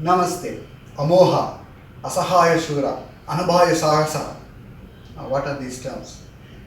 Namaste, Amoha, Asahaya Shura, Anabhaya Sahasa. Now, what are these terms?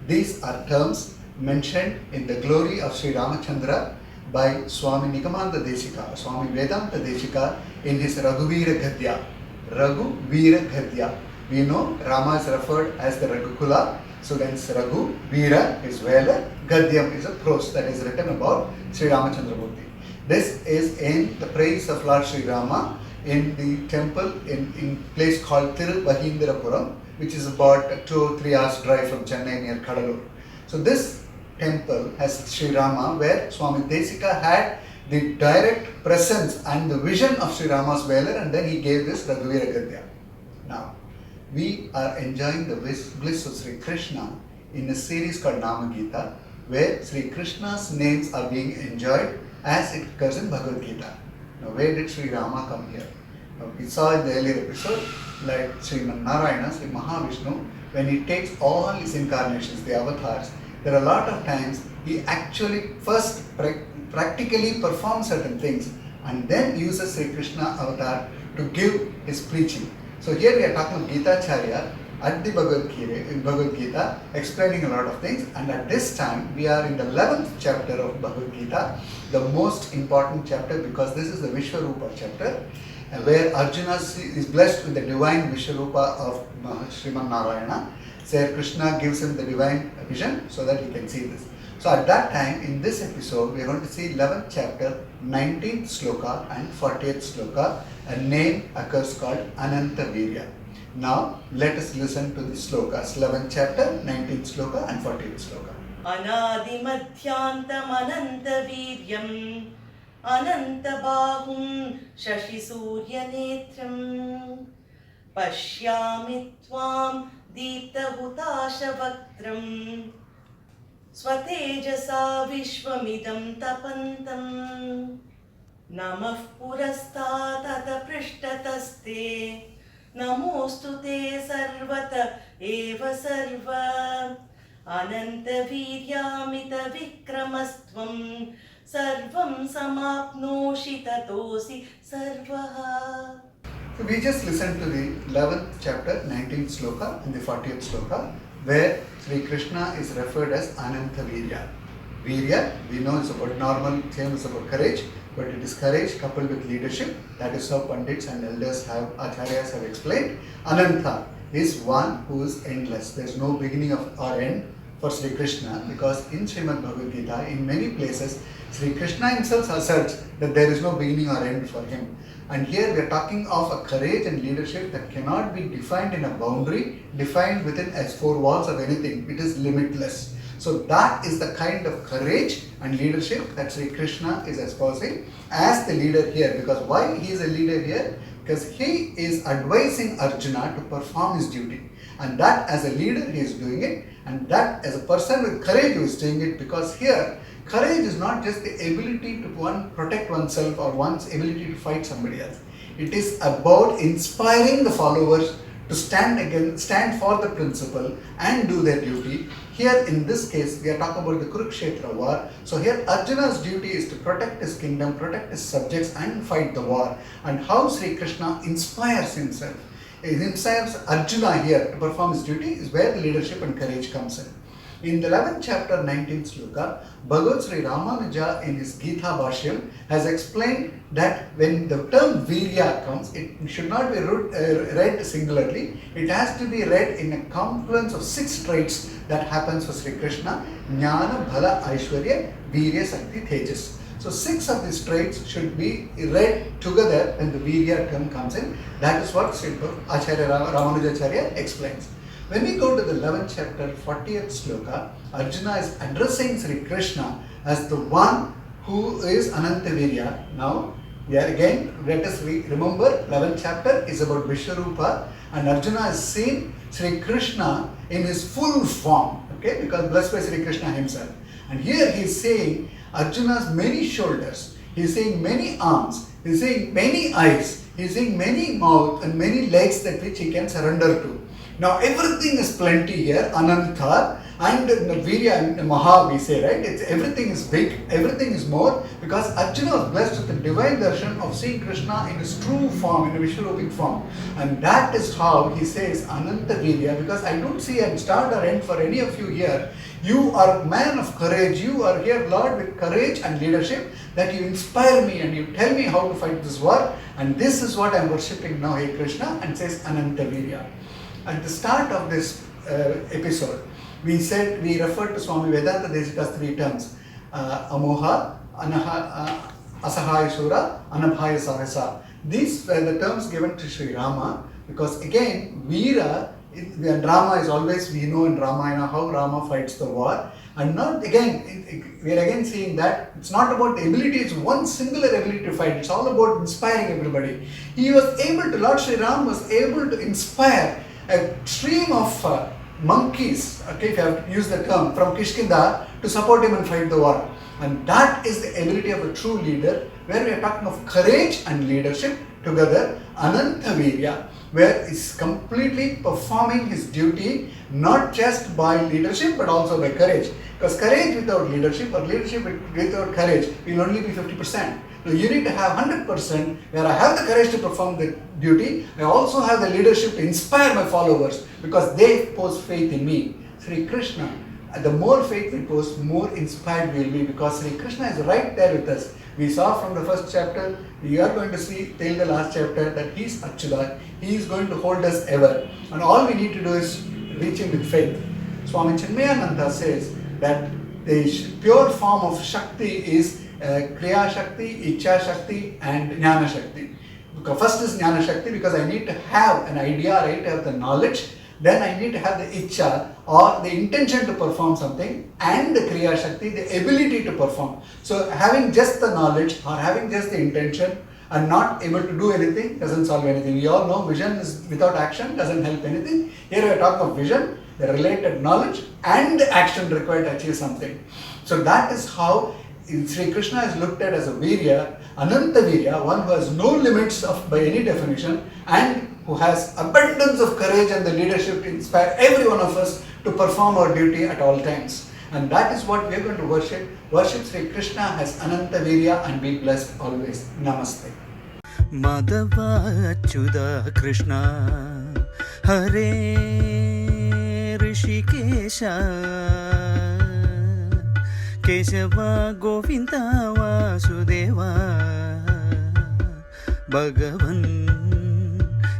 These are terms mentioned in the glory of Sri Ramachandra by Swami Nigamanta Deshika, Swami Vedanta Deshika in his Raghuvira Gadya. Raghuvira Gadya. We know Rama is referred as the Raghukula, so then Raghu, Veera is Vela, Gadyam is a prose that is written about Sri Ramachandra Murti. This is in the praise of Lord Sri Rama in the temple in place called Tirubahindirapuram, which is about 2 or 3 hours drive from Chennai near Kadalur. So this temple has Sri Rama, where Swami Desika had the direct presence and the vision of Sri Rama's Velar, and then he gave this Raghuvira Gadya. Now, we are enjoying the bliss of Sri Krishna in a series called Naama Geetha, where Sri Krishna's names are being enjoyed as it occurs in Bhagavad Gita. Now, where did Sri Rama come here? Now, we saw in the earlier episode, like Sri Narayana, Sri Mahavishnu, when he takes all his incarnations, the avatars, there are a lot of times he actually first practically performs certain things and then uses Sri Krishna avatar to give his preaching. So here we are talking of Geetha Charya at the Bhagavad Gita, explaining a lot of things, and at this time we are in the 11th chapter of Bhagavad Gita, the most important chapter, because this is the Vishwarupa chapter, where Arjuna is blessed with the divine Vishwarupa of Sriman Narayana. So Krishna gives him the divine vision so that he can see this. So at that time, in this episode, we are going to see 11th chapter, 19th sloka and 40th sloka. A name occurs called Anantha Veerya. Now, let us listen to the slokas, 11th chapter, 19th sloka and 40th sloka. Anadimadhyantam Anantha Veeryam Ananta Bahum Shashi Surya Netram Pashyami Tvam Deepta Hutasha Vaktram Swatejasa Vishwamidam Tapantam Namah Purastha Tata Prishtataste Namostu te sarvata eva sarva Ananta Veeryamita Vikramastvam Sarvam Samapnoshi Tatosi Sarvaha. So we just listened to the 11th chapter, 19th sloka and the 40th sloka, where Sri Krishna is referred as Anantha Veerya. Veerya, we know is about normal, same is about courage, but it is courage coupled with leadership. That is how Pandits and elders have, Acharyas have explained. Anantha is one who is endless. There is no beginning or end for Sri Krishna, because in Srimad Bhagavad Gita, in many places, Sri Krishna himself asserts that there is no beginning or end for him. And here we are talking of a courage and leadership that cannot be defined in a boundary, defined within as 4 walls of anything. It is limitless. So that is the kind of courage and leadership that Sri Krishna is espousing as the leader here. Because why he is a leader here? Because he is advising Arjuna to perform his duty. And that as a leader he is doing it, and that as a person with courage who is doing it, because here courage is not just the ability to protect oneself or one's ability to fight somebody else. It is about inspiring the followers to stand for the principle and do their duty. Here in this case, we are talking about the Kurukshetra war. So here Arjuna's duty is to protect his kingdom, protect his subjects and fight the war. And how Sri Krishna inspires himself. He inspires Arjuna here to perform his duty is where the leadership and courage comes in. In the 11th chapter, 19th sloka, Bhagavad Sri Ramanuja in his Geetha Bhashyam has explained that when the term Veerya comes, it should not be read singularly. It has to be read in a confluence of 6 traits that happens for Sri Krishna: Jnana, Bhala, Aishwarya, Veerya, Sakti, Tejas. So 6 of these traits should be read together when the Veerya term comes in. That is what Sri Acharya Ramanujacharya explains. When we go to the 11th chapter, 40th sloka, Arjuna is addressing Sri Krishna as the one who is Anantha Veerya. Now, here again, let us remember, 11th chapter is about Vishwarupa, and Arjuna has seen Sri Krishna in his full form, okay, because blessed by Sri Krishna himself. And here he is saying Arjuna's many shoulders, he is saying many arms, he is saying many eyes, he is saying many mouth and many legs that which he can surrender to. Now everything is plenty here, Anantha, And Virya and Maha, we say, right? Everything is big, everything is more, because Arjuna was blessed with the divine darshan of seeing Krishna in his true form, in a Vishwarupic form. And that is how he says Anantha Veerya, because I don't see a start or end for any of you here. You are a man of courage. You are here, Lord, with courage and leadership, that you inspire me and you tell me how to fight this war. And this is what I am worshipping now, hey Krishna, and says Anantha Veerya. At the start of this episode, we referred to Swami Vedanta Desika's three terms: Amoha, Asahaya Shura, Anabhaya Sahasa. These were the terms given to Sri Rama, because again, Veera, Rama is always, we know in Ramayana how Rama fights the war. And not again, we are again seeing that it's not about the ability, it's one singular ability to fight. It's all about inspiring everybody. Lord Sri Ram was able to inspire a stream of monkeys, okay, if you have used the term, from Kishkinda to support him and fight the war. And that is the ability of a true leader, where we are talking of courage and leadership together, Anantha Veerya, where he's completely performing his duty, not just by leadership but also by courage. Because courage without leadership, or leadership without courage, will only be 50%. So you need to have 100%, where I have the courage to perform the duty. I also have the leadership to inspire my followers, because they pose faith in me. Sri Krishna, the more faith we pose, more inspired we will be, because Sri Krishna is right there with us. We saw from the first chapter, we are going to see till the last chapter that he is Achyuta. He is going to hold us ever. And all we need to do is reach him with faith. Swami Chinmayananda says that the pure form of Shakti is Kriya Shakti, Icha Shakti and Jnana Shakti. First is Jnana Shakti, because I need to have an idea, I need to have the knowledge. Then I need to have the Icha, or the intention to perform something, and the Kriya Shakti, the ability to perform. So having just the knowledge or having just the intention and not able to do anything doesn't solve anything. We all know vision is without action doesn't help anything. Here we are talking of vision, the related knowledge and action required to achieve something. So that is how Sri Krishna is looked at as a Veerya, Anantha Veerya, one who has no limits by any definition, and who has abundance of courage and the leadership to inspire every one of us to perform our duty at all times. And that is what we are going to worship. Worship Sri Krishna as Anantha Veerya and be blessed always. Namaste. Madhava Achyuta Krishna Hare Rishikesha Keshava Govinda Vasudeva Bhagavan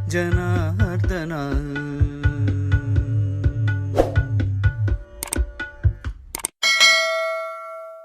Janardana